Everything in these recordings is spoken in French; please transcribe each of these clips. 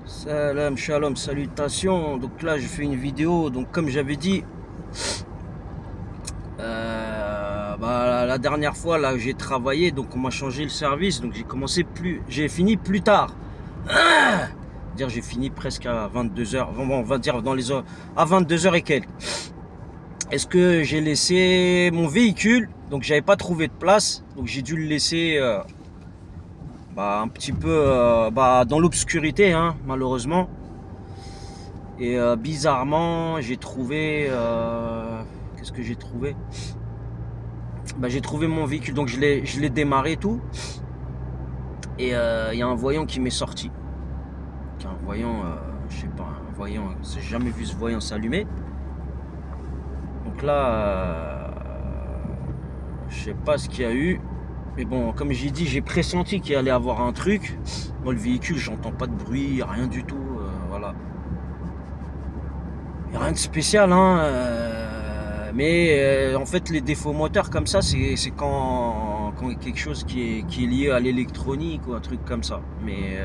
Salam, shalom, salutations. Donc là, je fais une vidéo. Donc, comme j'avais dit, la dernière fois là, j'ai travaillé. Donc, on m'a changé le service. Donc, j'ai fini plus tard. Dire, j'ai fini presque à 22h. Bon, on va dire dans les heures, à 22h et quelques. Est-ce que j'ai laissé mon véhicule? Donc, j'avais pas trouvé de place. Donc, j'ai dû le laisser un petit peu dans l'obscurité, hein, malheureusement. Et bizarrement, j'ai trouvé... qu'est-ce que j'ai trouvé? J'ai trouvé mon véhicule, donc je l'ai démarré et tout. Et il y a un voyant qui m'est sorti. Un voyant, je sais pas, un voyant, j'ai jamais vu ce voyant s'allumer. Donc là, je sais pas ce qu'il y a eu. Mais bon, comme j'ai dit, j'ai pressenti qu'il allait avoir un truc. Moi, le véhicule, j'entends pas de bruit, rien du tout. Voilà. Il n'y a rien de spécial, hein. Mais en fait, les défauts moteurs comme ça, c'est quand il y a quelque chose qui est lié à l'électronique ou un truc comme ça. Mais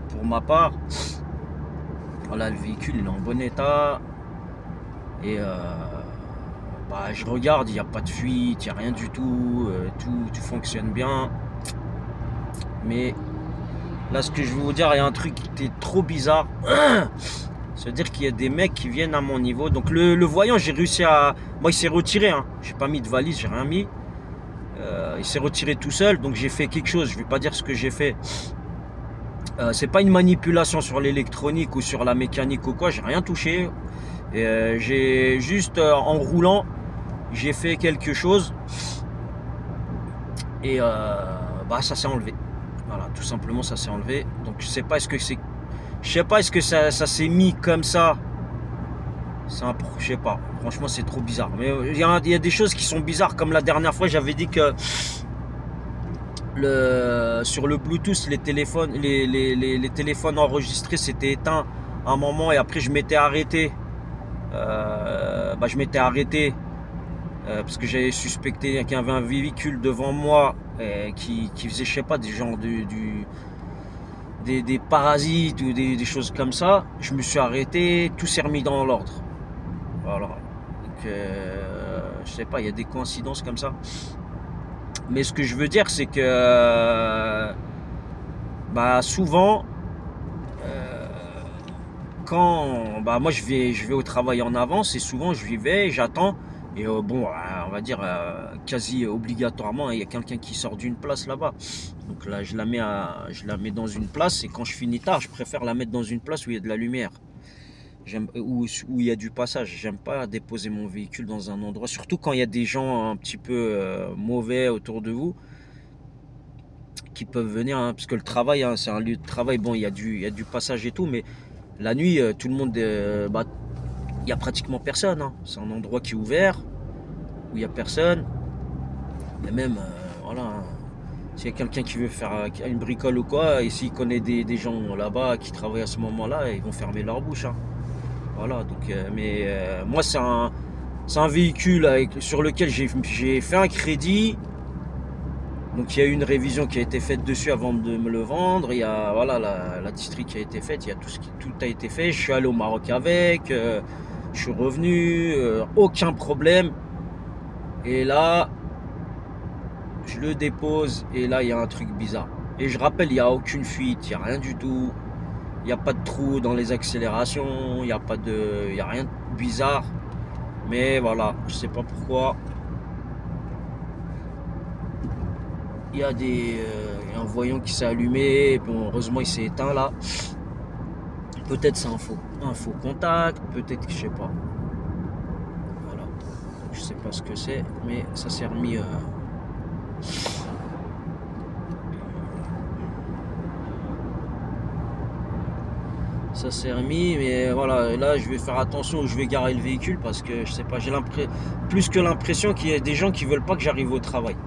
pour ma part, voilà, le véhicule il est en bon état. Et je regarde, il n'y a pas de fuite, il n'y a rien du tout, tout fonctionne bien. Mais là, ce que je veux vous dire, il y a un truc qui est trop bizarre. C'est-à-dire qu'il y a des mecs qui viennent à mon niveau. Donc le voyant, j'ai réussi à... Moi, il s'est retiré. Hein. J'ai pas mis de valise, j'ai rien mis. Il s'est retiré tout seul. Donc j'ai fait quelque chose. Je vais pas dire ce que j'ai fait. C'est pas une manipulation sur l'électronique ou sur la mécanique ou quoi. J'ai rien touché. J'ai juste, en roulant, j'ai fait quelque chose. Et ça s'est enlevé. Voilà, tout simplement, ça s'est enlevé. Donc je sais pas, est-ce que c'est... Je sais pas, est-ce que ça s'est mis comme ça? Je sais pas. Franchement, c'est trop bizarre. Mais il y a des choses qui sont bizarres. Comme la dernière fois, j'avais dit que sur le Bluetooth, les téléphones enregistrés s'étaient éteints à un moment. Et après, je m'étais arrêté. Je m'étais arrêté. Parce que j'avais suspecté qu'il y avait un véhicule devant moi qui faisait, je sais pas, des genres des parasites ou des choses comme ça. Je me suis arrêté, tout s'est remis dans l'ordre. Voilà. Donc, je sais pas, il y a des coïncidences comme ça. Mais ce que je veux dire, c'est que souvent, quand moi je vais au travail en avance, et souvent je vais, j'attends. Et on va dire quasi obligatoirement, il y a quelqu'un qui sort d'une place là-bas. Donc là, je la mets dans une place. Et quand je finis tard, je préfère la mettre dans une place où il y a de la lumière, où il y a du passage. J'aime pas déposer mon véhicule dans un endroit, surtout quand il y a des gens un petit peu mauvais autour de vous, qui peuvent venir, hein, parce que le travail, hein, c'est un lieu de travail. Bon, il y a du passage et tout, mais la nuit, tout le monde, il n'y a pratiquement personne. Hein. C'est un endroit qui est ouvert, où il n'y a personne. Et même, voilà, hein, s'il y a quelqu'un qui veut faire une bricole ou quoi, et s'il connaît des gens là-bas qui travaillent à ce moment-là, ils vont fermer leur bouche. Hein. Voilà, donc, moi, c'est un véhicule sur lequel j'ai fait un crédit. Donc, il y a eu une révision qui a été faite dessus avant de me le vendre. Il y a voilà, la district qui a été faite, il y a tout a été fait. Je suis allé au Maroc avec, je suis revenu, aucun problème. Et là, je le dépose et là, il y a un truc bizarre. Et je rappelle, il n'y a aucune fuite, il n'y a rien du tout. Il n'y a pas de trou dans les accélérations, il n'y a rien de bizarre. Mais voilà, je sais pas pourquoi. Il y a un voyant qui s'est allumé. Bon, heureusement, il s'est éteint là. Peut-être c'est un faux contact, peut-être que je sais pas. Voilà, je sais pas ce que c'est, mais ça s'est remis. Ça s'est remis, mais voilà, là je vais faire attention où je vais garer le véhicule parce que je sais pas, j'ai plus que l'impression qu'il y a des gens qui veulent pas que j'arrive au travail.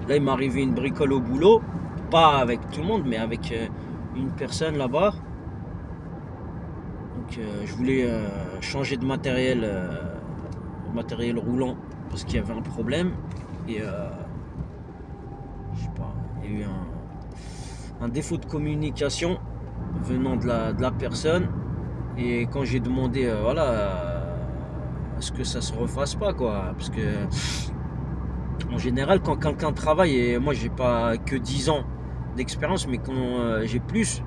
Là, il m'est arrivé une bricole au boulot, pas avec tout le monde, mais avec une personne là-bas. Donc je voulais changer de matériel roulant parce qu'il y avait un problème. Et je sais pas, il y a eu un défaut de communication venant de la personne. Et quand j'ai demandé, à ce que ça se refasse pas, quoi. Parce que, en général, quand quelqu'un travaille, et moi, j'ai pas que 10 ans d'expérience, mais quand j'ai plus,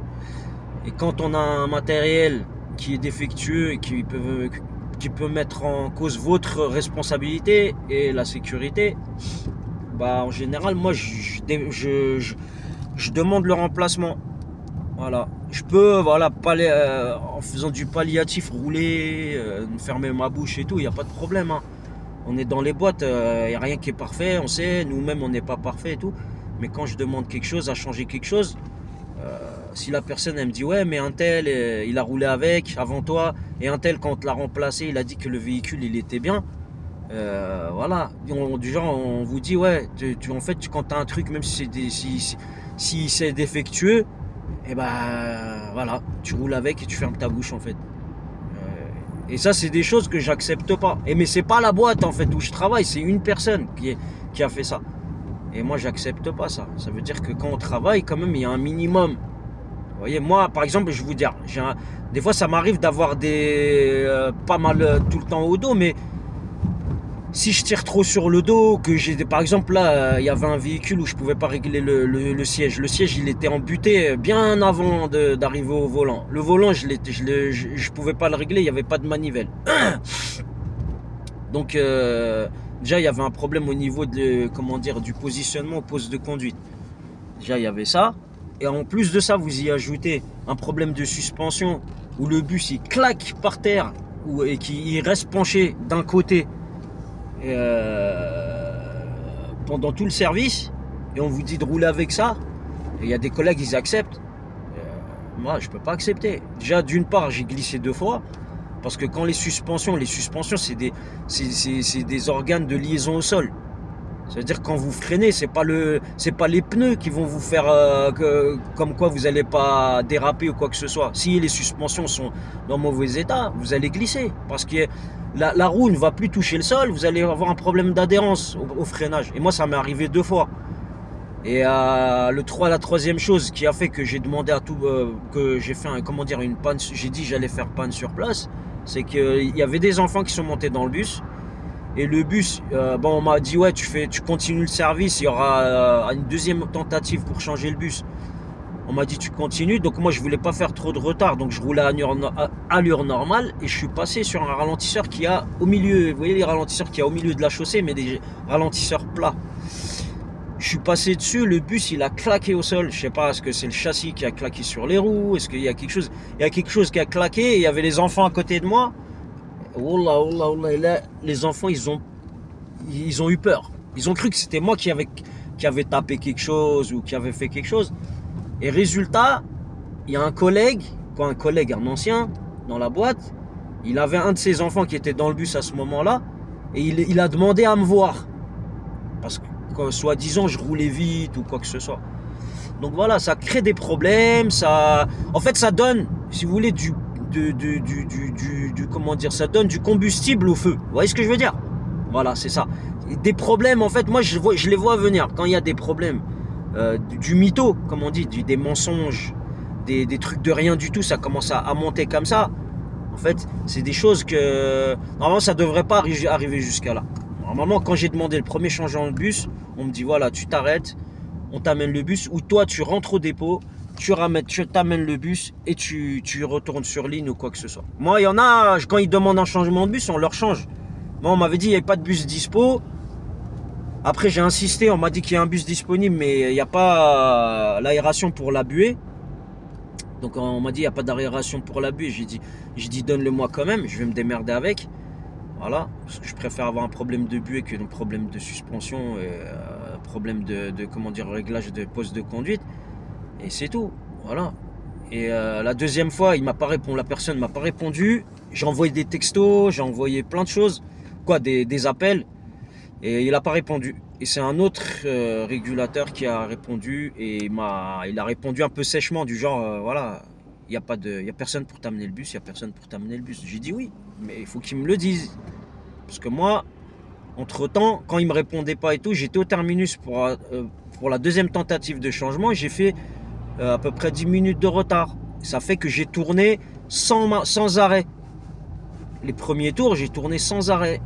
et quand on a un matériel qui est défectueux et qui peut mettre en cause votre responsabilité et la sécurité, bah, en général, moi, je demande le remplacement. Voilà. Je peux, voilà, en faisant du palliatif, rouler, fermer ma bouche et tout, il n'y a pas de problème, hein. On est dans les boîtes, il n'y a rien qui est parfait, on sait, nous-mêmes, on n'est pas parfait et tout. Mais quand je demande quelque chose, à changer quelque chose, si la personne, elle me dit, ouais, mais un tel, il a roulé avec, avant toi, et un tel, quand on l'a remplacé, il a dit que le véhicule, il était bien. Voilà. Du genre, on vous dit, ouais, en fait, quand tu as un truc, même si c'est défectueux, et ben voilà, tu roules avec et tu fermes ta bouche en fait. Et ça, c'est des choses que j'accepte pas. Mais c'est pas la boîte en fait où je travaille, c'est une personne qui a fait ça. Et moi, j'accepte pas ça. Ça veut dire que quand on travaille, quand même, il y a un minimum. Vous voyez, moi, par exemple, je vais vous dire, des fois, ça m'arrive d'avoir pas mal tout le temps au dos, mais si je tire trop sur le dos, par exemple là, il y avait un véhicule où je pouvais pas régler le siège. Le siège, il était embuté bien avant d'arriver au volant. Le volant, je pouvais pas le régler, il n'y avait pas de manivelle. Donc déjà, il y avait un problème au niveau du positionnement au poste de conduite. Déjà, il y avait ça. Et en plus de ça, vous y ajoutez un problème de suspension où le bus il claque par terre et qu'il reste penché d'un côté. Pendant tout le service, et on vous dit de rouler avec ça, et il y a des collègues, ils acceptent. Moi, je peux pas accepter. Déjà, d'une part, j'ai glissé 2 fois, parce que quand les suspensions, c'est des organes de liaison au sol. C'est-à-dire quand vous freinez, c'est pas les pneus qui vont vous faire comme quoi vous n'allez pas déraper ou quoi que ce soit. Si les suspensions sont dans mauvais état, vous allez glisser, parce que la roue ne va plus toucher le sol, vous allez avoir un problème d'adhérence au freinage. Et moi, ça m'est arrivé 2 fois. Et la troisième chose qui a fait que j'ai demandé que j'ai fait une panne, j'ai dit j'allais faire panne sur place, c'est qu'il y avait des enfants qui sont montés dans le bus. Et le bus, on m'a dit ouais, tu continues le service, il y aura une deuxième tentative pour changer le bus. On m'a dit tu continues, donc moi je voulais pas faire trop de retard, donc je roulais à allure normale et je suis passé sur un ralentisseur qui a au milieu, vous voyez les ralentisseurs qui a au milieu de la chaussée, mais des ralentisseurs plats. Je suis passé dessus, le bus il a claqué au sol, je sais pas, est-ce que c'est le châssis qui a claqué sur les roues, est-ce qu'il y a quelque chose qui a claqué, et il y avait les enfants à côté de moi. Wallah, là, les enfants, ils ont eu peur. Ils ont cru que c'était moi qui avait tapé quelque chose ou qui avait fait quelque chose. Et résultat, il y a un ancien, dans la boîte. Il avait un de ses enfants qui était dans le bus à ce moment-là. Et il a demandé à me voir. Parce que, soi-disant, je roulais vite ou quoi que ce soit. Donc voilà, ça crée des problèmes. En fait, ça donne, si vous voulez, ça donne du combustible au feu. Vous voyez ce que je veux dire? Voilà, c'est ça. Des problèmes, en fait, moi je les vois venir. Quand il y a des problèmes, du mytho, comme on dit, des mensonges, des trucs de rien du tout, ça commence à monter comme ça. En fait, c'est des choses que normalement ça devrait pas arriver jusqu'à là. Normalement, quand j'ai demandé le premier changement de bus, on me dit voilà, tu t'arrêtes, on t'amène le bus, ou toi tu rentres au dépôt, tu t'amènes le bus et tu retournes sur ligne ou quoi que ce soit. Moi, il y en a, quand ils demandent un changement de bus, on leur change. Moi, on m'avait dit il n'y avait pas de bus dispo. Après, j'ai insisté, on m'a dit qu'il y a un bus disponible, mais il n'y a pas l'aération pour la buée. Donc, on m'a dit il n'y a pas d'aération pour la buée. J'ai dit donne-le-moi quand même, je vais me démerder avec. Voilà, parce que je préfère avoir un problème de buée qu'un problème de suspension, problème de réglage de poste de conduite. Et c'est tout, voilà. Et la deuxième fois, la personne m'a pas répondu. J'ai envoyé des textos, j'ai envoyé plein de choses, des appels, et il n'a pas répondu. Et c'est un autre régulateur qui a répondu, et il a répondu un peu sèchement, du genre, voilà, il y a personne pour t'amener le bus, il y a personne pour t'amener le bus. J'ai dit oui, mais il faut qu'il me le dise, parce que moi, entre-temps, quand il me répondait pas et tout, j'étais au terminus pour la deuxième tentative de changement, et j'ai fait à peu près 10 minutes de retard. Ça fait que j'ai tourné sans arrêt. Les premiers tours, j'ai tourné sans arrêt.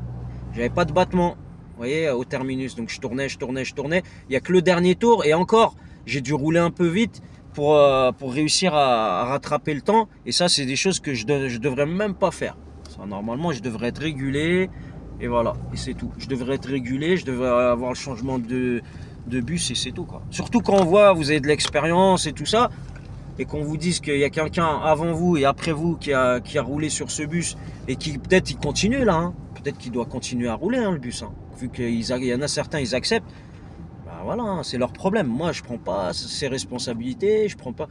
J'avais pas de battement, vous voyez, au terminus. Donc je tournais. Il n'y a que le dernier tour. Et encore, j'ai dû rouler un peu vite pour réussir à rattraper le temps. Et ça, c'est des choses que je devrais même pas faire. Ça, normalement, je devrais être régulé. Et voilà, et c'est tout. Je devrais être régulé, je devrais avoir le changement de bus et c'est tout, quoi. Surtout quand on voit, vous avez de l'expérience et tout ça, et qu'on vous dise qu'il y a quelqu'un avant vous et après vous qui a roulé sur ce bus et qui peut-être il continue là, hein. Peut-être qu'il doit continuer à rouler, hein, le bus, hein. Vu qu'il y en a certains, ils acceptent. Ben voilà, hein, c'est leur problème. Moi, je prends pas ces responsabilités, je prends pas.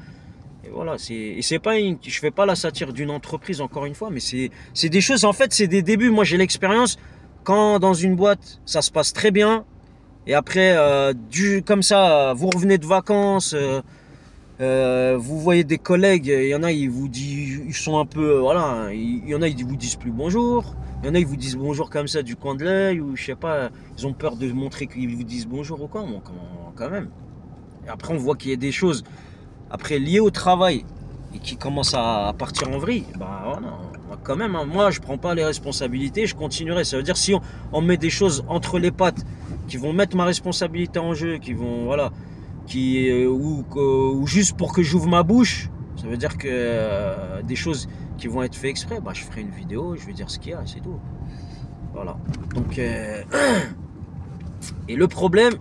Et voilà, c'est pas je fais pas la satire d'une entreprise encore une fois, mais c'est des choses, en fait, c'est des débuts. Moi, j'ai l'expérience quand dans une boîte, ça se passe très bien. Et après, comme ça, vous revenez de vacances, vous voyez des collègues, il y en a, ils vous disent, ils sont un peu, voilà, il y en a, ils vous disent plus bonjour. Il y en a, ils vous disent bonjour comme ça du coin de l'œil, ou je sais pas, ils ont peur de montrer qu'ils vous disent bonjour ou quoi, bon, quand même. Et après, on voit qu'il y a des choses, après, liées au travail, et qui commencent à partir en vrille, bah voilà, quand même, hein, moi, je prends pas les responsabilités, je continuerai. Ça veut dire, si on met des choses entre les pattes, qui vont mettre ma responsabilité en jeu, qui vont, voilà, ou juste pour que j'ouvre ma bouche, ça veut dire que des choses qui vont être faites exprès, bah, je ferai une vidéo, je vais dire ce qu'il y a, c'est tout. Voilà. Donc, et le problème,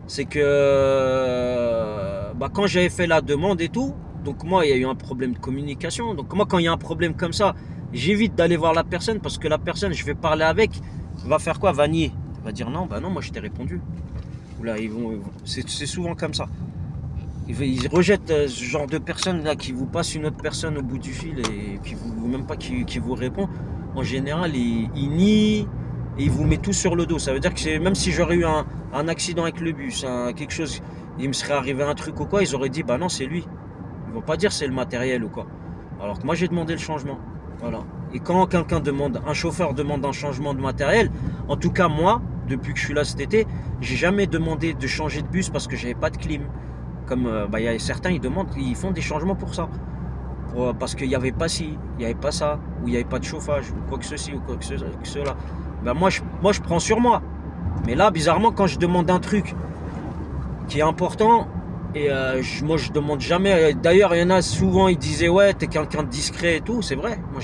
c'est que bah, quand j'avais fait la demande et tout, donc moi, il y a eu un problème de communication. Donc moi, quand il y a un problème comme ça, j'évite d'aller voir la personne parce que la personne, je vais parler avec, va faire quoi? Va nier. Va dire non, bah non, moi je t'ai répondu. Là, c'est souvent comme ça. Ils rejettent ce genre de personnes là qui vous passent une autre personne au bout du fil et qui vous même pas qui vous répond. En général, ils nient et ils vous mettent tout sur le dos. Ça veut dire que même si j'aurais eu un accident avec le bus, quelque chose, il me serait arrivé un truc ou quoi, ils auraient dit bah non, c'est lui. Ils vont pas dire c'est le matériel ou quoi. Alors que moi j'ai demandé le changement. Voilà. Et quand un chauffeur demande un changement de matériel, en tout cas moi, depuis que je suis là cet été, j'ai jamais demandé de changer de bus parce que j'avais pas de clim. Comme bah, y a certains, ils font des changements pour ça. Parce qu'il n'y avait pas ci, il n'y avait pas ça, ou il n'y avait pas de chauffage, ou quoi que ceci, ou quoi que cela. Ben moi, je prends sur moi. Mais là, bizarrement, quand je demande un truc qui est important, et moi je demande jamais. D'ailleurs, il y en a souvent, ils disaient ouais, t'es quelqu'un de discret et tout. C'est vrai. Moi,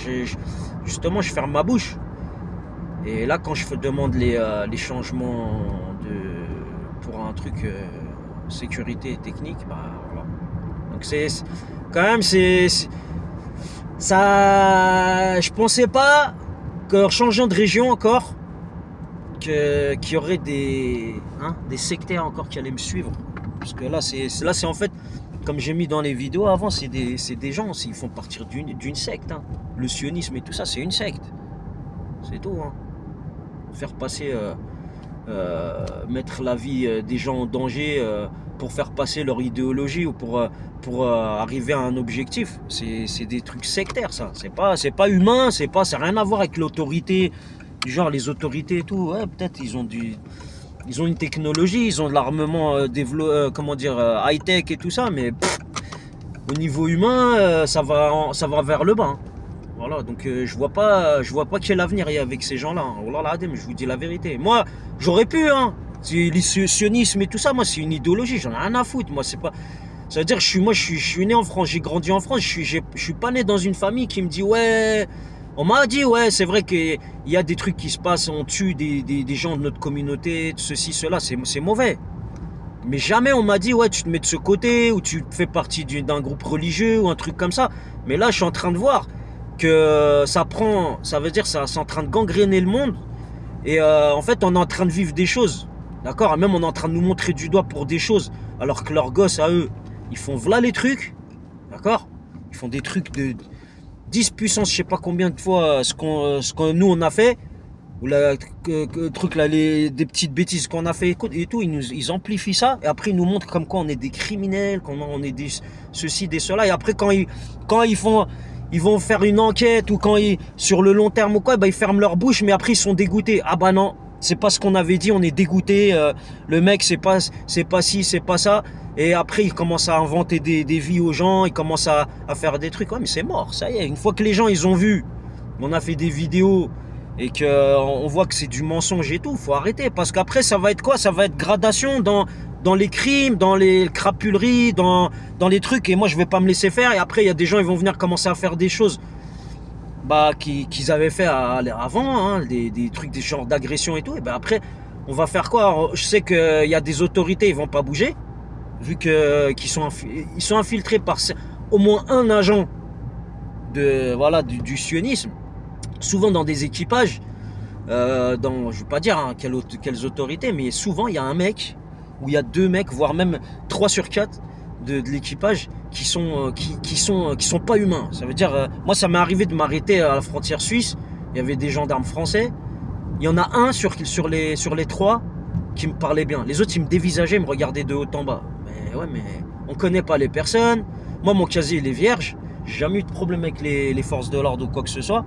justement, je ferme ma bouche. Et là, quand je demande les changements pour un truc sécurité technique, bah voilà. Donc c'est quand même ça. Je pensais pas qu'en changeant de région encore, qu'il y aurait des sectaires encore qui allaient me suivre. Parce que là, c'est en fait, comme j'ai mis dans les vidéos avant, c'est des gens, ils font partir d'une secte. Hein. Le sionisme et tout ça, c'est une secte. C'est tout. Hein. Faire passer, mettre la vie des gens en danger pour faire passer leur idéologie ou pour arriver à un objectif. C'est des trucs sectaires, ça. C'est pas humain, ça n'a rien à voir avec l'autorité. Du genre, les autorités et tout, ouais, peut-être ils ont une technologie, ils ont de l'armement high-tech et tout ça, mais au niveau humain, ça va vers le bas. Hein. Voilà, donc je vois pas quel avenir il y a avec ces gens-là. Hein. Oh là là, je vous dis la vérité. Moi, j'aurais pu, hein. Le sionisme et tout ça, moi, c'est une idéologie, j'en ai rien à foutre. Moi, c'est pas. Ça veut dire que je suis né en France, j'ai grandi en France, je suis pas né dans une famille qui me dit ouais. On m'a dit, ouais, c'est vrai qu'il y a des trucs qui se passent, on tue des gens de notre communauté, ceci, cela, c'est mauvais. Mais jamais on m'a dit, ouais, tu te mets de ce côté, ou tu fais partie d'un groupe religieux, ou un truc comme ça. Mais là, je suis en train de voir que ça veut dire que c'est en train de gangréner le monde. Et en fait, on est en train de vivre des choses. D'accord? Même on est en train de nous montrer du doigt pour des choses. Alors que leurs gosses, à eux, ils font voilà les trucs. D'accord? Ils font des trucs de 10 puissance, je sais pas combien de fois ce qu'on nous on a fait, ou truc là, des petites bêtises qu'on a fait et tout, ils amplifient ça et après ils nous montrent comme quoi on est des criminels, comment on est des ceci, des cela, et après quand ils vont faire une enquête ou sur le long terme ou quoi, bah ils ferment leur bouche, mais après ils sont dégoûtés. Ah bah non, c'est pas ce qu'on avait dit, on est dégoûté, le mec c'est pas ci, c'est pas ça. Et après il commence à inventer des vies aux gens, il commence à faire des trucs. Ouais, mais c'est mort, ça y est, une fois que les gens ils ont vu, on a fait des vidéos et que on voit que c'est du mensonge et tout, faut arrêter. Parce qu'après ça va être quoi? Ça va être gradation dans les crimes, dans les crapuleries, dans les trucs. Et moi je vais pas me laisser faire. Et après il y a des gens, ils vont venir commencer à faire des choses qu'ils avaient fait avant, hein, des trucs, des genres d'agression et tout. Et ben après, on va faire quoi? Je sais qu'il y a des autorités, ils vont pas bouger, vu qu'ils sont infiltrés par au moins un agent du sionisme, souvent dans des équipages, je vais pas dire hein, quelles autorités, mais souvent il y a un mec, ou il y a deux mecs, voire même 3 sur 4 de l'équipage qui sont pas humains. Ça veut dire, moi ça m'est arrivé de m'arrêter à la frontière suisse, il y avait des gendarmes français, il y en a un sur les 3 qui me parlait bien, les autres ils me dévisageaient, ils me regardaient de haut en bas. Mais ouais, mais on connaît pas les personnes, moi mon casier il est vierge, j'ai jamais eu de problème avec les forces de l'ordre ou quoi que ce soit,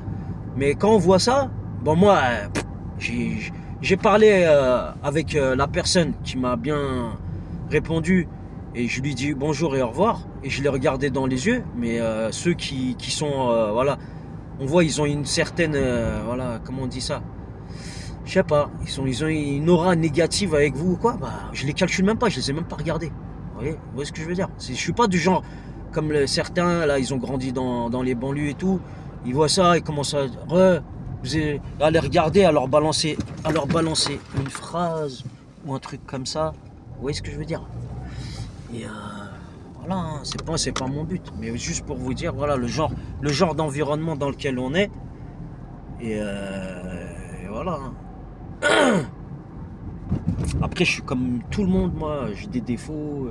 mais quand on voit ça, bon moi j'ai parlé avec la personne qui m'a bien répondu. Et je lui dis bonjour et au revoir. Et je les regardais dans les yeux. Mais ceux qui sont... voilà. On voit, ils ont une certaine... voilà, comment on dit ça? Je sais pas. Ils ont une aura négative avec vous ou quoi. Bah, je les calcule même pas. Je les ai même pas regardés. Vous voyez ce que je veux dire? Je suis pas du genre... Comme certains, là, ils ont grandi dans les banlieues et tout. Ils voient ça, ils commencent à les regarder, à leur balancer une phrase ou un truc comme ça. Vous voyez ce que je veux dire? Et voilà, hein, c'est pas mon but, mais juste pour vous dire, voilà le genre d'environnement dans lequel on est. Et voilà. Hein. Après, je suis comme tout le monde, moi, j'ai des défauts.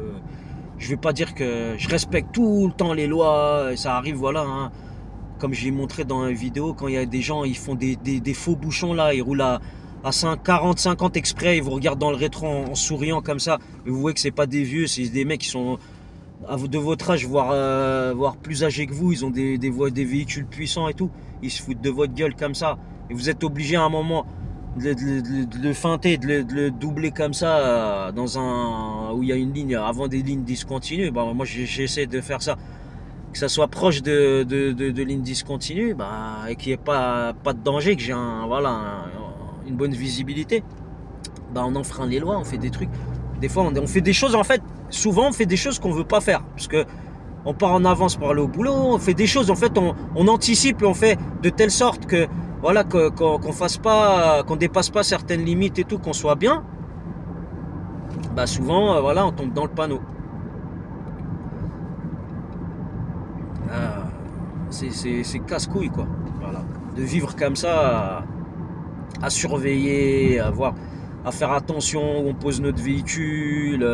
Je vais pas dire que je respecte tout le temps les lois. Et ça arrive, voilà. Hein, comme j'ai montré dans une vidéo, quand il y a des gens, ils font des faux bouchons là, ils roulent à 40, 50 exprès, ils vous regardent dans le rétro en souriant comme ça, et vous voyez que c'est pas des vieux, c'est des mecs qui sont de votre âge, voire plus âgés que vous, ils ont des véhicules puissants et tout, ils se foutent de votre gueule comme ça, et vous êtes obligé à un moment de le feinter, de le doubler comme ça, où il y a une ligne, avant des lignes discontinues. Bah, moi j'essaie de faire ça, que ça soit proche de lignes discontinues, et qu'il n'y ait pas de danger, que j'ai une bonne visibilité. On enfreint les lois, on fait des trucs. Des fois, on fait des choses, en fait, souvent, on fait des choses qu'on veut pas faire. Parce que on part en avance pour aller au boulot, on fait des choses, en fait, on anticipe et on fait de telle sorte que, voilà, qu'on fasse pas, qu'on dépasse pas certaines limites et tout, qu'on soit bien. Souvent, voilà, on tombe dans le panneau. C'est casse-couille, quoi. Voilà. De vivre comme ça, à surveiller, à faire attention où on pose notre véhicule,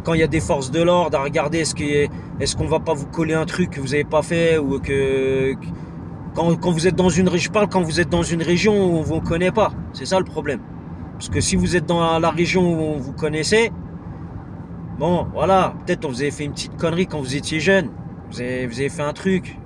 quand il y a des forces de l'ordre, à regarder est-ce qu'on va pas vous coller un truc que vous n'avez pas fait, ou quand vous êtes dans une région, je parle quand vous êtes dans une région où on vous connaît pas, c'est ça le problème. Parce que si vous êtes dans la région où on vous connaissait, bon voilà, peut-être vous avez fait une petite connerie quand vous étiez jeune, vous avez fait un truc,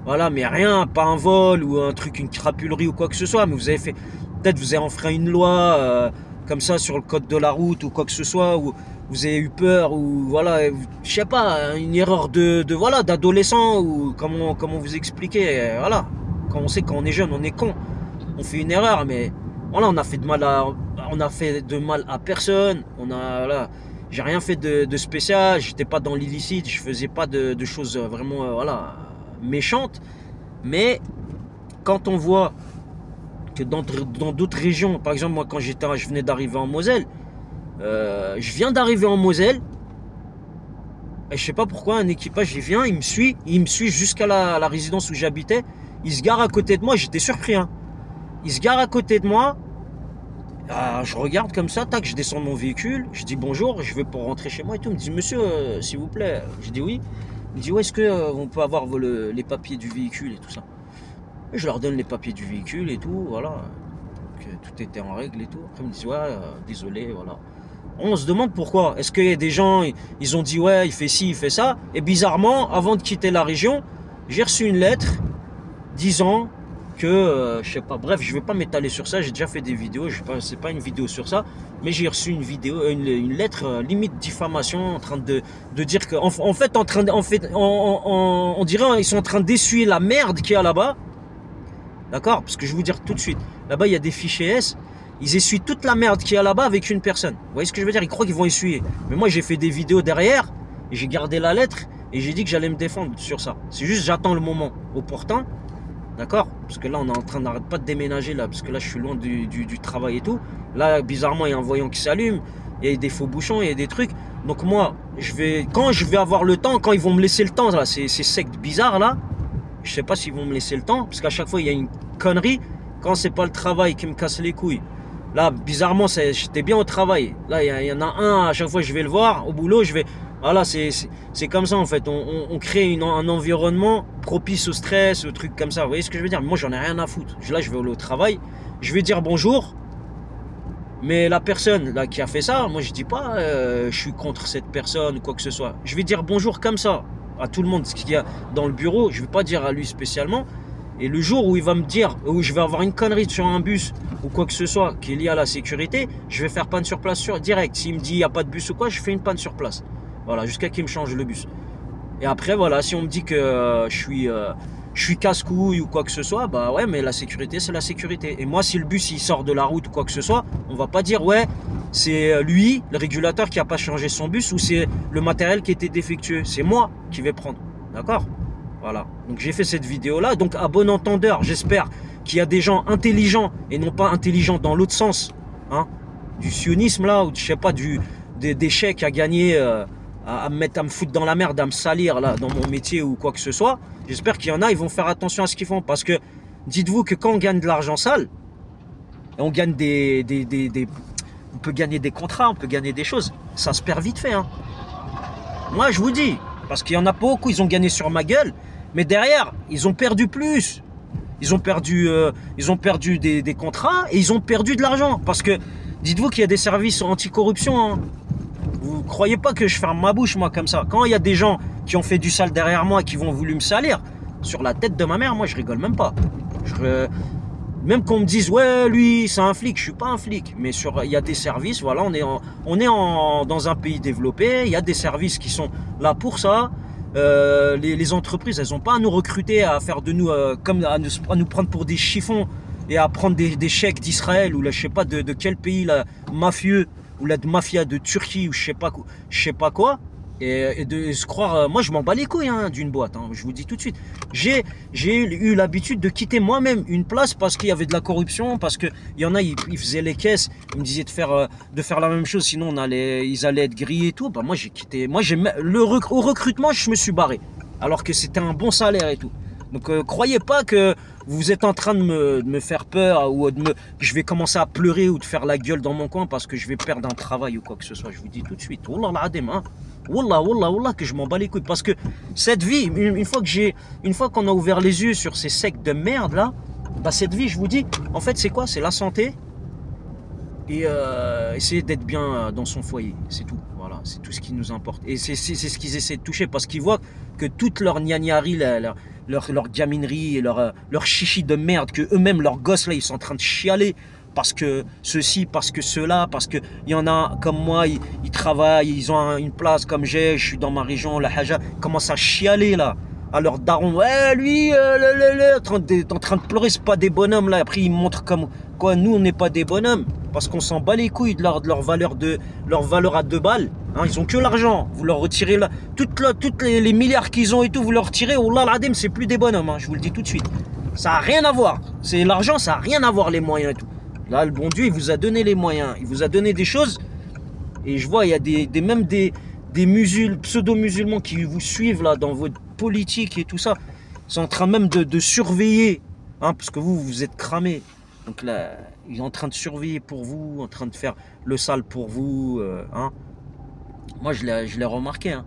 voilà, mais rien, pas un vol ou un truc, une crapulerie ou quoi que ce soit, mais vous avez fait, peut-être vous avez enfreint une loi comme ça sur le code de la route ou quoi que ce soit, ou vous avez eu peur, ou voilà, je sais pas, une erreur voilà, d'adolescent, ou comment vous expliquer, voilà, quand on sait quand on est jeune, on est con, on fait une erreur, mais voilà, on a fait de mal à personne, voilà, j'ai rien fait de spécial, j'étais pas dans l'illicite, je faisais pas de choses vraiment, voilà, méchantes, mais quand on voit que dans d'autres régions, par exemple moi quand je venais d'arriver en Moselle, je viens d'arriver en Moselle, et je sais pas pourquoi un équipage il vient, il me suit jusqu'à la résidence où j'habitais, il se gare à côté de moi, j'étais surpris, hein. Il se gare à côté de moi, je regarde comme ça, tac, je descends de mon véhicule, je dis bonjour, je vais pour rentrer chez moi et tout, il me dit monsieur, s'il vous plaît, je dis oui, il me dit ouais, est-ce que on peut avoir les papiers du véhicule et tout ça. Et je leur donne les papiers du véhicule et tout, voilà, que tout était en règle et tout. Après ils me disent ouais, désolé, voilà. On se demande pourquoi. Est-ce qu'il y a des gens, ils ont dit ouais, il fait ci, il fait ça. Et bizarrement, avant de quitter la région, j'ai reçu une lettre disant que, je sais pas, bref, je vais pas m'étaler sur ça, j'ai déjà fait des vidéos, c'est pas une vidéo sur ça, mais j'ai reçu une vidéo, une lettre limite diffamation en train de dire que, en fait, on dirait ils sont en train d'essuyer la merde qu'il y a là-bas, d'accord? Parce que je vais vous dire tout de suite, là-bas il y a des fichiers S, ils essuient toute la merde qu'il y a là-bas avec une personne. Vous voyez ce que je veux dire? Ils croient qu'ils vont essuyer, mais moi j'ai fait des vidéos derrière, et j'ai gardé la lettre, et j'ai dit que j'allais me défendre sur ça. C'est juste j'attends le moment opportun. D'accord? Parce que là, on est en train d'arrêter pas de déménager là, parce que là, je suis loin du travail et tout. Là, bizarrement, il y a un voyant qui s'allume, il y a des faux bouchons, il y a des trucs. Donc moi, quand je vais avoir le temps, quand ils vont me laisser le temps, là, ces sectes bizarres là, je sais pas s'ils vont me laisser le temps, parce qu'à chaque fois, il y a une connerie. Quand c'est pas le travail qui me casse les couilles. Là, bizarrement, j'étais bien au travail. Là, il y en a un, à chaque fois, je vais le voir. Au boulot, je vais... Voilà, c'est comme ça en fait, on crée un environnement propice au stress, aux trucs comme ça, vous voyez ce que je veux dire? Moi j'en ai rien à foutre, là je vais aller au travail, je vais dire bonjour, mais la personne là qui a fait ça, moi je dis pas je suis contre cette personne ou quoi que ce soit, je vais dire bonjour comme ça, à tout le monde, ce qu'il y a dans le bureau, je vais pas dire à lui spécialement, et le jour où il va me dire, où je vais avoir une connerie sur un bus ou quoi que ce soit qui est lié à la sécurité, je vais faire panne sur place direct, s'il me dit il n'y a pas de bus ou quoi, je fais une panne sur place. Voilà, jusqu'à qu'il me change le bus. Et après, voilà, si on me dit que je suis casse-couille ou quoi que ce soit, bah ouais, mais la sécurité, c'est la sécurité. Et moi, si le bus, il sort de la route ou quoi que ce soit, on va pas dire, ouais, c'est lui, le régulateur, qui a pas changé son bus, ou c'est le matériel qui était défectueux. C'est moi qui vais prendre. D'accord? Voilà. Donc, j'ai fait cette vidéo-là. Donc, à bon entendeur, j'espère qu'il y a des gens intelligents, et non pas intelligents dans l'autre sens, hein, du sionisme, là, ou je sais pas, des chèques à gagner... à me foutre dans la merde, à me salir là dans mon métier ou quoi que ce soit. J'espère qu'il y en a, ils vont faire attention à ce qu'ils font, parce que dites-vous que quand on gagne de l'argent sale, on gagne on peut gagner des contrats, on peut gagner des choses, ça se perd vite fait, hein. Moi je vous dis, parce qu'il y en a beaucoup, ils ont gagné sur ma gueule, mais derrière ils ont perdu plus, ils ont perdu des contrats, et ils ont perdu de l'argent, parce que dites-vous qu'il y a des services anticorruption, hein. Vous croyez pas que je ferme ma bouche, moi, comme ça? Quand il y a des gens qui ont fait du sale derrière moi, qui vont voulu me salir, sur la tête de ma mère, moi, je rigole même pas. Même qu'on me dise, ouais, lui, c'est un flic, je suis pas un flic. Mais il y a des services, voilà, on est dans un pays développé, il y a des services qui sont là pour ça. Les entreprises, elles n'ont pas à nous recruter, à faire de nous, comme à nous prendre pour des chiffons et à prendre des chèques d'Israël ou là, je sais pas de quel pays là, mafieux, ou la mafia de Turquie ou je sais pas quoi, et de se croire, moi je m'en bats les couilles, hein, d'une boîte, hein, je vous dis tout de suite. J'ai eu l'habitude de quitter moi-même une place parce qu'il y avait de la corruption, parce que il y en a, ils faisaient les caisses, ils me disaient de faire la même chose, sinon ils allaient être grillés et tout. Bah moi j'ai quitté, au recrutement je me suis barré, alors que c'était un bon salaire et tout. Donc croyez pas que vous êtes en train de me faire peur, ou que je vais commencer à pleurer ou de faire la gueule dans mon coin parce que je vais perdre un travail ou quoi que ce soit. Je vous dis tout de suite, wallah l'adem, hein, wallah que je m'en bats les couilles, parce que cette vie, une fois qu'on a ouvert les yeux sur ces sectes de merde là, bah cette vie, je vous dis, en fait c'est quoi? C'est la santé et essayer d'être bien dans son foyer, c'est tout. Voilà, c'est tout ce qui nous importe. Et c'est ce qu'ils essaient de toucher, parce qu'ils voient que toute leur gnagnarie, leur gaminerie et leur chichi de merde, que eux-mêmes, leurs gosses là, ils sont en train de chialer parce que ceci, parce que cela, parce que il y en a comme moi, ils travaillent, ils ont une place comme je suis dans ma région, la Haja, ils commencent à chialer là, à leur daron, ouais lui, en train de pleurer, c'est pas des bonhommes là. Après ils montrent comme quoi nous on n'est pas des bonhommes, parce qu'on s'en bat les couilles de leur valeur à 2 balles, hein, ils ont que l'argent, vous leur retirez là, toutes les milliards qu'ils ont et tout, vous leur retirez, oh là l'adem, c'est plus des bonhommes, hein, je vous le dis tout de suite, ça a rien à voir, c'est l'argent, ça a rien à voir, les moyens et tout. Là le bon Dieu il vous a donné les moyens, il vous a donné des choses, et je vois il y a même des pseudo-musulmans qui vous suivent là dans votre politique et tout ça, ils sont en train même de surveiller, hein, parce que vous êtes cramés. Donc là, ils sont en train de surveiller pour vous, en train de faire le sale pour vous, hein. Moi, je l'ai remarqué, hein.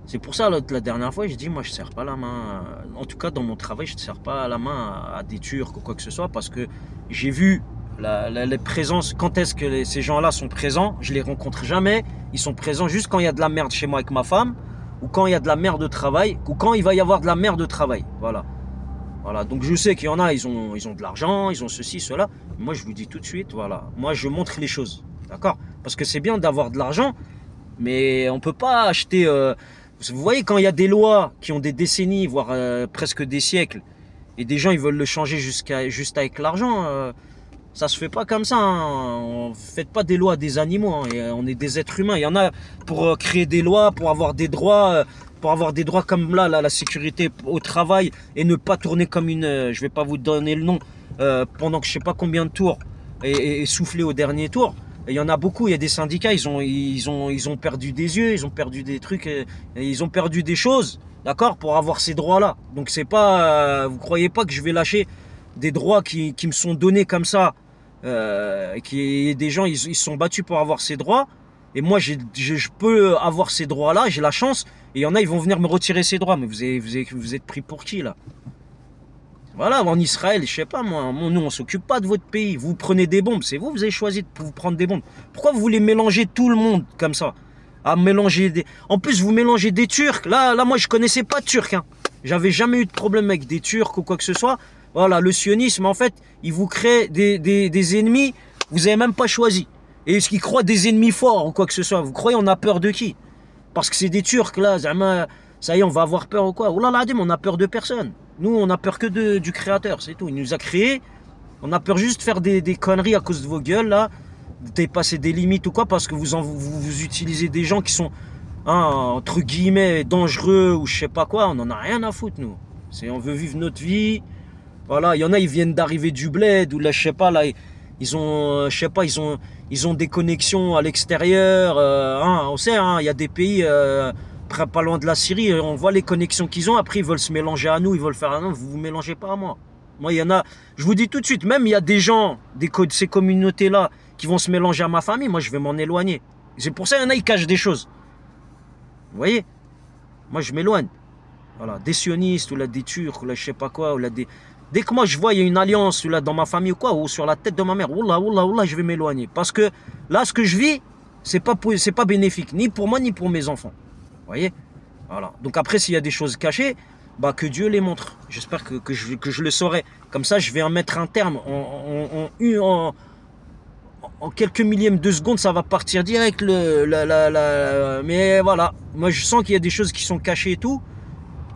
C'est pour ça, la dernière fois, j'ai dit, moi, je ne serre pas la main. En tout cas, dans mon travail, je ne serre pas la main à des Turcs ou quoi que ce soit, parce que j'ai vu les présences. Quand est-ce que ces gens-là sont présents? Je les rencontre jamais. Ils sont présents juste quand il y a de la merde chez moi avec ma femme, ou quand il y a de la merde de travail, ou quand il va y avoir de la merde de travail. Voilà. Voilà, donc je sais qu'il y en a, ils ont de l'argent, ils ont ceci, cela. Moi, je vous dis tout de suite, voilà. Moi, je montre les choses, d'accord? Parce que c'est bien d'avoir de l'argent, mais on peut pas acheter... vous voyez, quand il y a des lois qui ont des décennies, voire presque des siècles, et des gens, ils veulent le changer juste avec l'argent, ça se fait pas comme ça. Hein. Faites pas des lois des animaux. Hein. Et, on est des êtres humains. Il y en a pour créer des lois, pour avoir des droits, comme là, la sécurité au travail et ne pas tourner comme une. Je vais pas vous donner le nom pendant que je sais pas combien de tours et souffler au dernier tour. Et il y en a beaucoup. Il y a des syndicats. Ils ont perdu des yeux, ils ont perdu des trucs, et ils ont perdu des choses. D'accord, pour avoir ces droits-là. Donc c'est pas, vous croyez pas que je vais lâcher des droits qui me sont donnés comme ça, des gens ils se sont battus pour avoir ces droits, et moi je peux avoir ces droits-là, j'ai la chance, et il y en a ils vont venir me retirer ces droits, mais vous êtes pris pour qui là? Voilà, en Israël, je sais pas moi, nous on s'occupe pas de votre pays, vous prenez des bombes, c'est vous avez choisi de vous prendre des bombes. Pourquoi vous voulez mélanger tout le monde comme ça? À mélanger des... En plus vous mélangez des Turcs, là moi je connaissais pas de Turcs, hein. J'avais jamais eu de problème avec des Turcs ou quoi que ce soit. Voilà, le sionisme, en fait, il vous crée des ennemis, vous n'avez même pas choisi. Et est-ce qu'ils croient des ennemis forts ou quoi que ce soit? Vous croyez on a peur de qui? Parce que c'est des Turcs, là, ça y est, on va avoir peur ou quoi? Oh là là, on a peur de personne. Nous, on a peur que du Créateur, c'est tout. Il nous a créés, on a peur juste de faire des conneries à cause de vos gueules, là, de dépasser des limites ou quoi, parce que vous utilisez des gens qui sont, hein, entre guillemets, dangereux ou je sais pas quoi. On n'en a rien à foutre, nous. On veut vivre notre vie. Voilà, il y en a, ils viennent d'arriver du bled, ou là, je sais pas, là, ils ont, je sais pas, ils ont des connexions à l'extérieur. Hein, on sait, hein, il y a des pays pas loin de la Syrie, on voit les connexions qu'ils ont. Après, ils veulent se mélanger à nous, ils veulent faire à nous. Vous mélangez pas à moi. Moi, il y en a, je vous dis tout de suite, même il y a des gens de ces communautés-là qui vont se mélanger à ma famille. Moi, je vais m'en éloigner. C'est pour ça, il y en a, ils cachent des choses. Vous voyez? Moi, je m'éloigne. Voilà, des sionistes, ou là, des Turcs, ou là, je sais pas quoi, ou là, des... Dès que moi je vois il y a une alliance là, dans ma famille ou quoi, ou sur la tête de ma mère, oula, oula, oula, je vais m'éloigner. Parce que là, ce que je vis, c'est pas bénéfique, ni pour moi, ni pour mes enfants. Vous voyez? Voilà. Donc après, s'il y a des choses cachées, bah, que Dieu les montre. J'espère que je le saurai. Comme ça, je vais en mettre un terme. En quelques millièmes de seconde, ça va partir direct. Mais voilà, moi je sens qu'il y a des choses qui sont cachées et tout.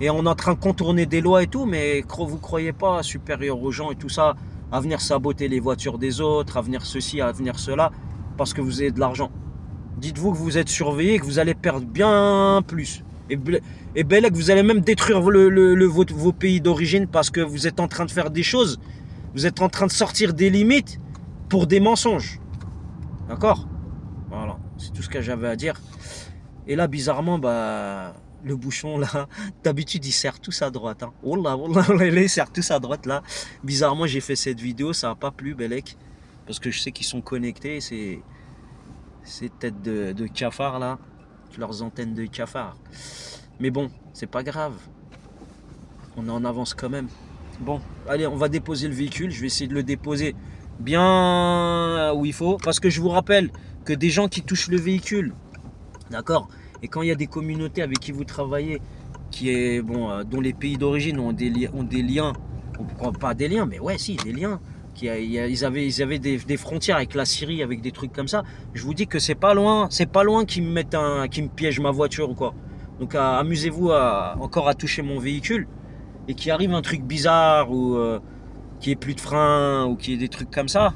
Et on est en train de contourner des lois et tout, mais vous croyez pas supérieur aux gens et tout ça, à venir saboter les voitures des autres, à venir ceci, à venir cela, parce que vous avez de l'argent. Dites-vous que vous êtes surveillé, que vous allez perdre bien plus. Et Bellec, vous allez même détruire vos pays d'origine parce que vous êtes en train de faire des choses, vous êtes en train de sortir des limites pour des mensonges. D'accord? Voilà, c'est tout ce que j'avais à dire. Et là, bizarrement, bah... Le bouchon là, d'habitude il sert tous à droite. Hein. Oh là, il sert tous à droite là. Bizarrement j'ai fait cette vidéo, ça n'a pas plu Bellec. Parce que je sais qu'ils sont connectés, ces têtes de cafards là. Leurs antennes de cafards. Mais bon, c'est pas grave. On est en avance quand même. Bon, allez, on va déposer le véhicule. Je vais essayer de le déposer bien où il faut. Parce que je vous rappelle que des gens qui touchent le véhicule, d'accord, et quand il y a des communautés avec qui vous travaillez, dont les pays d'origine ont des liens, pas des liens, mais ouais, si, des liens, ils avaient des frontières avec la Syrie, avec des trucs comme ça, je vous dis que c'est pas loin qu'ils me piègent ma voiture ou quoi. Donc amusez-vous encore à toucher mon véhicule, et qu'il arrive un truc bizarre, ou qu'il n'y ait plus de frein, ou qu'il y ait des trucs comme ça,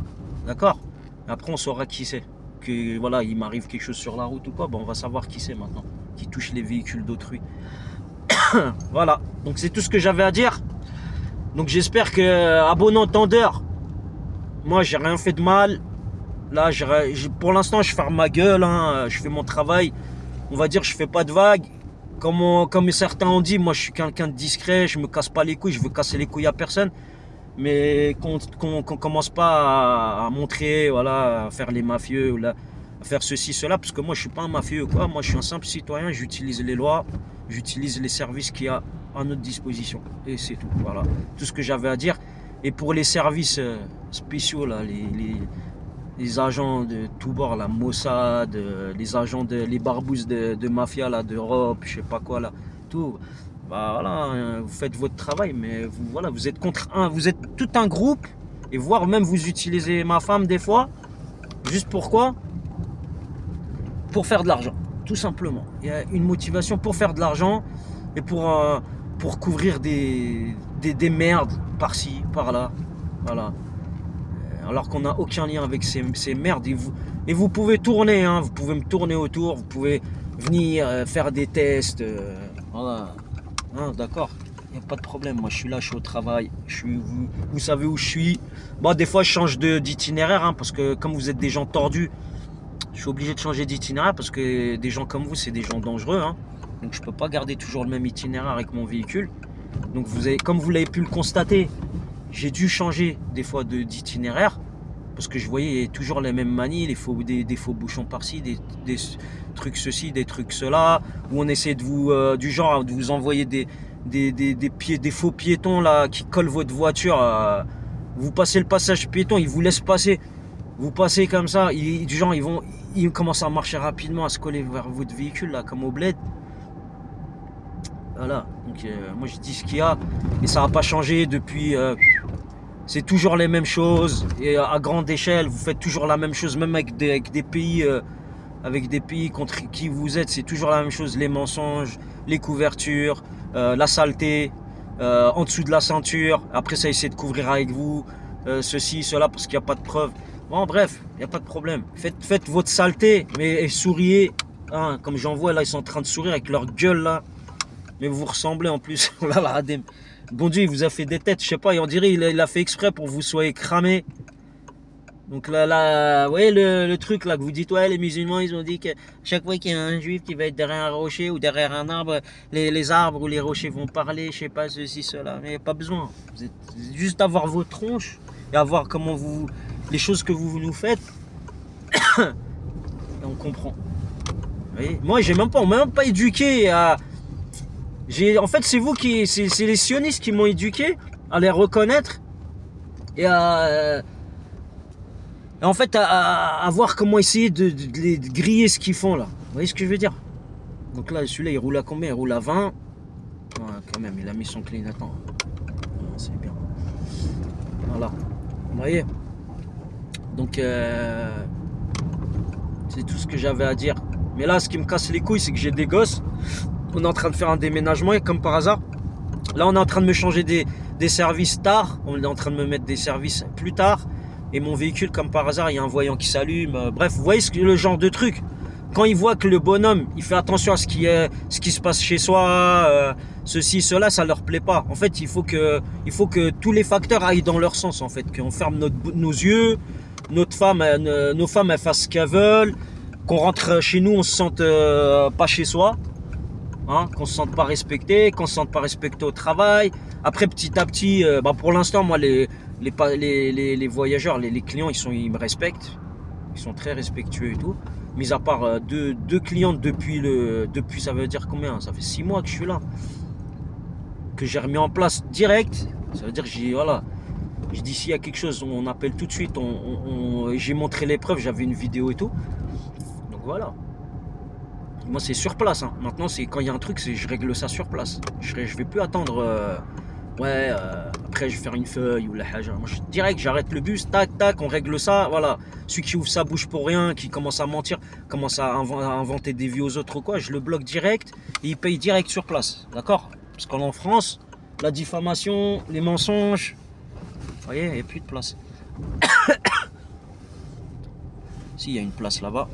d'accord? Après on saura qui c'est. Que voilà, il m'arrive quelque chose sur la route ou quoi, bon, on va savoir qui c'est maintenant, qui touche les véhicules d'autrui. Voilà, donc c'est tout ce que j'avais à dire. Donc j'espère que, à bon entendeur, moi j'ai rien fait de mal. Là, pour l'instant, je ferme ma gueule, hein, je fais mon travail. On va dire, je fais pas de vagues. Comme certains ont dit, moi je suis quelqu'un de discret, je me casse pas les couilles, je veux casser les couilles à personne. Mais qu'on commence pas à montrer, voilà, à faire les mafieux, ou là, à faire ceci, cela, parce que moi je suis pas un mafieux, quoi. Moi je suis un simple citoyen, j'utilise les lois, j'utilise les services qu'il y a à notre disposition. Et c'est tout, voilà. Tout ce que j'avais à dire. Et pour les services spéciaux, là, les agents de tous bords, la Mossad, les barbouzes de mafia, là, d'Europe, je sais pas quoi, là, tout. bah voilà, hein, vous faites votre travail, mais vous, voilà, vous êtes contre un, vous êtes tout un groupe, et voire même vous utilisez ma femme des fois, juste pourquoi? Pour faire de l'argent, tout simplement. Il y a une motivation pour faire de l'argent et pour couvrir des merdes par-ci, par-là, voilà. Alors qu'on n'a aucun lien avec ces merdes. Et vous pouvez tourner, hein, vous pouvez me tourner autour, vous pouvez venir faire des tests, voilà. Hein, d'accord, il n'y a pas de problème. Moi, je suis là, je suis au travail, vous savez où je suis. Bon, des fois, je change d'itinéraire, hein, parce que comme vous êtes des gens tordus, je suis obligé de changer d'itinéraire parce que des gens comme vous, c'est des gens dangereux. Hein. Donc, je ne peux pas garder toujours le même itinéraire avec mon véhicule. Donc, comme vous l'avez pu le constater, j'ai dû changer des fois d'itinéraire parce que je voyais toujours les mêmes manies, des faux bouchons par-ci, des trucs ceci, des trucs cela, où on essaie de vous, du genre, de vous envoyer des faux piétons là qui collent votre voiture. Vous passez le passage piéton, ils vous laissent passer. Vous passez comme ça, du genre, ils commencent à marcher rapidement, à se coller vers votre véhicule là, comme au bled. Voilà, donc moi je dis ce qu'il y a et ça n'a pas changé depuis. C'est toujours les mêmes choses et à grande échelle, vous faites toujours la même chose, même avec des pays contre qui vous êtes, c'est toujours la même chose, les mensonges, les couvertures, la saleté, en dessous de la ceinture. Après ça essaie de couvrir avec vous, ceci, cela, parce qu'il n'y a pas de preuves. Bon bref, il n'y a pas de problème. Faites votre saleté, mais souriez. Hein, comme j'en vois là, ils sont en train de sourire avec leur gueule là. Mais vous ressemblez en plus. Bon Dieu, il vous a fait des têtes, je sais pas, et on dirait il a fait exprès pour que vous soyez cramés. Donc là, vous voyez le truc là que vous dites, ouais, les musulmans, ils ont dit que chaque fois qu'il y a un juif qui va être derrière un rocher ou derrière un arbre, les arbres ou les rochers vont parler, je sais pas, ceci, cela. Mais pas besoin. Vous êtes juste à voir vos tronches et à voir comment les choses que vous nous faites. Et on comprend. Vous voyez, moi, on m'a même pas éduqué à. En fait, c'est les sionistes qui m'ont éduqué à les reconnaître et en fait à voir comment essayer de griller ce qu'ils font là. Vous voyez ce que je veux dire? Donc là, celui-là, il roule à combien? Il roule à 20. Ouais, quand même, il a mis son clignotant. C'est bien. Voilà. Vous voyez? Donc, c'est tout ce que j'avais à dire. Mais là, ce qui me casse les couilles, c'est que j'ai des gosses. On est en train de faire un déménagement et comme par hasard, là on est en train de me changer des services tard, on est en train de me mettre des services plus tard et mon véhicule comme par hasard il y a un voyant qui s'allume, bref vous voyez le genre de truc, quand il voit que le bonhomme il fait attention à ce qui se passe chez soi, ceci, cela, ça leur plaît pas. En fait il faut que tous les facteurs aillent dans leur sens en fait, qu'on ferme nos yeux, nos femmes elles fassent ce qu'elles veulent, qu'on rentre chez nous on se sente pas chez soi. Hein, qu'on se sente pas respecté, qu'on se sente pas respecté au travail. Après petit à petit, pour l'instant moi les voyageurs, les clients ils me respectent, ils sont très respectueux et tout. Mis à part deux clientes depuis ça veut dire combien? Ça fait 6 mois que je suis là, que j'ai remis en place direct. Ça veut dire que je dis s'il y a quelque chose on appelle tout de suite. J'ai montré les preuves, j'avais une vidéo et tout. Donc voilà. Moi c'est sur place, hein. Maintenant c'est quand il y a un truc, je règle ça sur place. Je vais plus attendre après je vais faire une feuille ou la haja. Moi direct j'arrête le bus, tac tac, on règle ça, voilà. Celui qui ouvre sa bouche pour rien, qui commence à mentir, commence à inventer des vies aux autres ou quoi, je le bloque direct et il paye direct sur place, d'accord? Parce qu'en France, la diffamation, les mensonges, vous voyez, il n'y a plus de place. Si, il y a une place là-bas.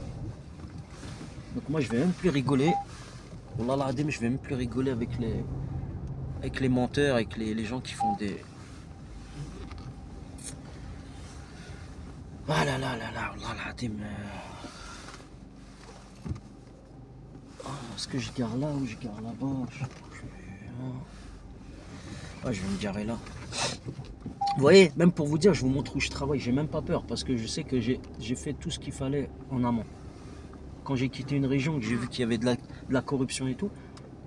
Donc moi je vais même plus rigoler. Wallah l'adem, je vais même plus rigoler avec les menteurs, avec les gens qui font des. Ah là là là là, wallah l'adem. Est-ce que je gare là ou je gare là-bas? Je sais plus. Ah, je vais me garer là. Vous voyez, même pour vous dire, je vous montre où je travaille, j'ai même pas peur parce que je sais que j'ai fait tout ce qu'il fallait en amont. Quand j'ai quitté une région, que j'ai vu qu'il y avait de la corruption et tout,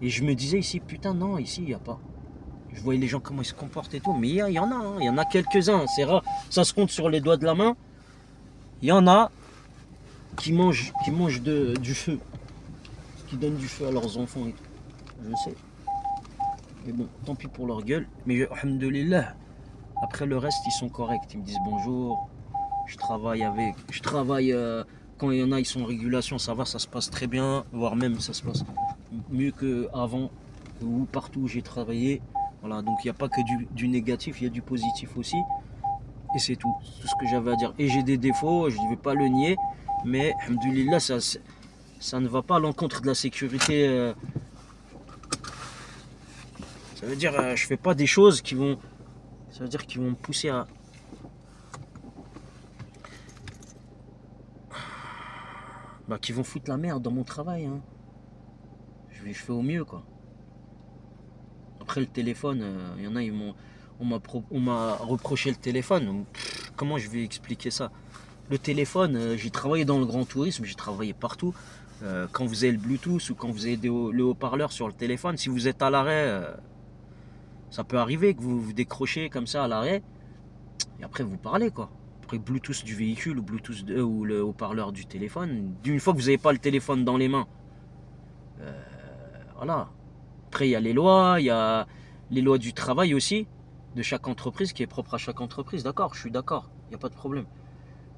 et je me disais ici, putain non, ici il n'y a pas. Je voyais les gens comment ils se comportent et tout, mais il y en a, hein, il y en a quelques-uns, c'est rare, ça se compte sur les doigts de la main. Il y en a qui mangent du feu, qui donnent du feu à leurs enfants et tout. Je sais. Mais bon, tant pis pour leur gueule. Mais alhamdoulilah, après le reste, ils sont corrects. Ils me disent bonjour. Je travaille avec. Je travaille. Quand il y en a, ils sont en régulation, ça va, ça se passe très bien. Voire même, ça se passe mieux qu'avant. Ou partout où j'ai travaillé. Voilà, donc il n'y a pas que du négatif, il y a du positif aussi. Et c'est tout ce que j'avais à dire. Et j'ai des défauts, je ne vais pas le nier. Mais, alhamdoulilah, ça ne va pas à l'encontre de la sécurité. Ça veut dire, je fais pas des choses qui vont. Ça veut dire qu'ils vont me pousser à. Bah, qui vont foutre la merde dans mon travail. Hein. Je fais au mieux, quoi. Après, le téléphone, il y en a, on m'a reproché le téléphone. Donc, comment je vais expliquer ça? Le téléphone, j'ai travaillé dans le grand tourisme, j'ai travaillé partout. Quand vous avez le Bluetooth ou quand vous avez le haut-parleur sur le téléphone, si vous êtes à l'arrêt, ça peut arriver que vous décrochez comme ça à l'arrêt et après vous parlez quoi. Après Bluetooth du véhicule ou ou le haut-parleur du téléphone. D'une fois que vous n'avez pas le téléphone dans les mains, voilà. Après il y a les lois, il y a les lois du travail aussi de chaque entreprise qui est propre à chaque entreprise. D'accord, je suis d'accord, il n'y a pas de problème.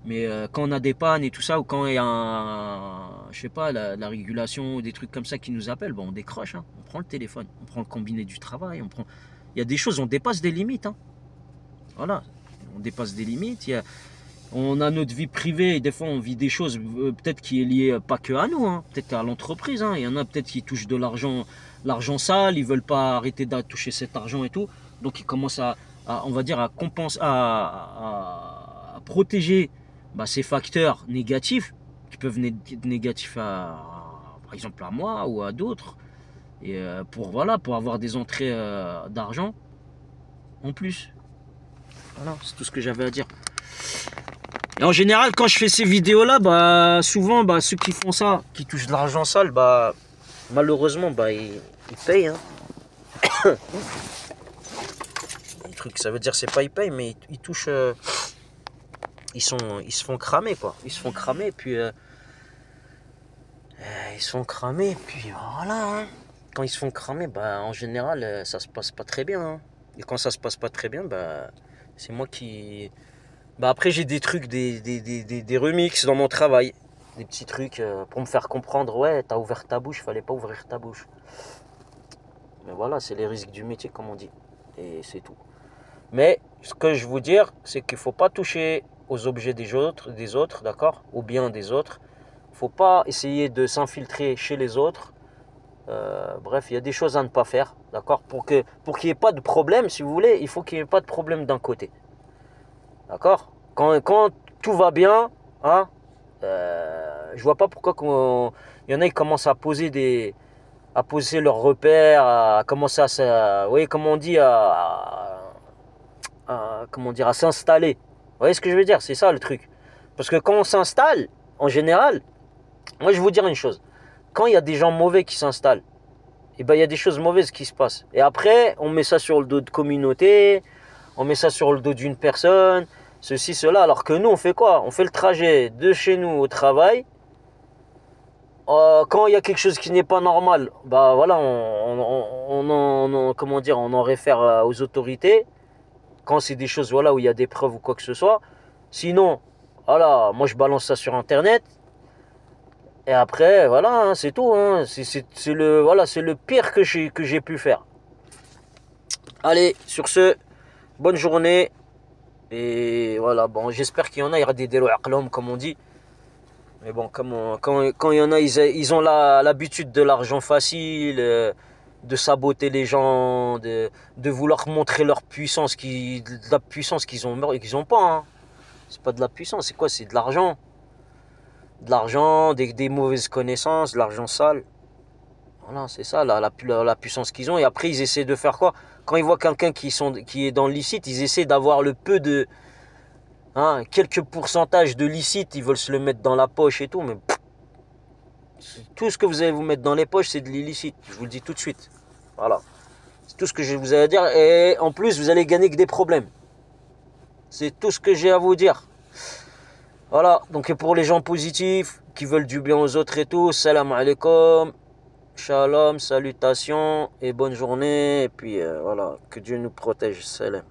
Mais quand on a des pannes et tout ça, ou quand il y a je sais pas, la régulation ou des trucs comme ça qui nous appellent, bon, on décroche, hein, on prend le téléphone, on prend le combiné du travail, il y a des choses, on dépasse des limites. Hein. Voilà, on dépasse des limites. On a notre vie privée et des fois on vit des choses peut-être qui est lié pas que à nous, hein, peut-être à l'entreprise. Hein. Il y en a peut-être qui touchent de l'argent sale, ils veulent pas arrêter de toucher cet argent et tout. Donc ils commencent on va dire, à compenser, à protéger ces facteurs négatifs qui peuvent être négatifs par exemple à moi ou à d'autres. Et pour avoir des entrées d'argent en plus. Voilà, c'est tout ce que j'avais à dire. Et en général, quand je fais ces vidéos-là, souvent, ceux qui font ça, qui touchent de l'argent sale, malheureusement, ils payent. Hein. Le truc, ça veut dire, c'est pas ils payent, mais ils touchent. Ils se font cramer, quoi. Ils se font cramer, puis. Ils se font cramer, puis voilà. Hein. Quand ils se font cramer, en général, ça se passe pas très bien. Hein. Et quand ça se passe pas très bien, c'est moi qui. Après, j'ai des trucs, des remixes dans mon travail. Des petits trucs pour me faire comprendre. Ouais, t'as ouvert ta bouche, fallait pas ouvrir ta bouche. Mais voilà, c'est les risques du métier, comme on dit. Et c'est tout. Mais ce que je veux dire, c'est qu'il faut pas toucher aux objets des autres, d'accord? Au bien des autres. Faut pas essayer de s'infiltrer chez les autres. Bref, il y a des choses à ne pas faire, d'accord? Pour qu'il n'y ait pas de problème, si vous voulez, il faut qu'il n'y ait pas de problème d'un côté. D'accord? Quand tout va bien, hein, je vois pas pourquoi il y en a qui commencent à poser leurs repères, à commencer vous voyez, comment on dit, comment dire, à s'installer. Vous voyez ce que je veux dire? C'est ça le truc. Parce que quand on s'installe, en général, moi je vais vous dire une chose. Quand il y a des gens mauvais qui s'installent, il y a des choses mauvaises qui se passent. Et après, on met ça sur le dos de communauté, on met ça sur le dos d'une personne, ceci, cela. Alors que nous, on fait quoi? On fait le trajet de chez nous au travail. Quand il y a quelque chose qui n'est pas normal, voilà, comment dire, on en réfère aux autorités. Quand c'est des choses voilà, où il y a des preuves ou quoi que ce soit. Sinon, voilà, moi je balance ça sur Internet. Et après, voilà, hein, c'est tout. Hein. C'est le pire que j'ai pu faire. Allez, sur ce, bonne journée. Et voilà, j'espère qu'il y en a, il y aura des délo aqlom, comme on dit. Mais bon, quand il y en a, ils ont l'habitude de l'argent facile, de saboter les gens, de vouloir montrer leur puissance, de la puissance qu'ils ont pas. Hein. C'est pas de la puissance, c'est quoi? C'est de l'argent. De l'argent, des mauvaises connaissances, de l'argent sale. Voilà, c'est ça la puissance qu'ils ont. Et après, ils essaient de faire quoi? Quand ils voient quelqu'un qui est dans le licite, ils essaient d'avoir le peu de... quelques pourcentages de licite, ils veulent se le mettre dans la poche et tout. Mais tout ce que vous allez vous mettre dans les poches, c'est de l'illicite. Je vous le dis tout de suite. Voilà. C'est tout ce que je vous ai à dire. Et en plus, vous allez gagner que des problèmes. C'est tout ce que j'ai à vous dire. Voilà, donc pour les gens positifs, qui veulent du bien aux autres et tout, salam alaikum. Shalom, salutations et bonne journée. Et puis voilà, que Dieu nous protège. Salam.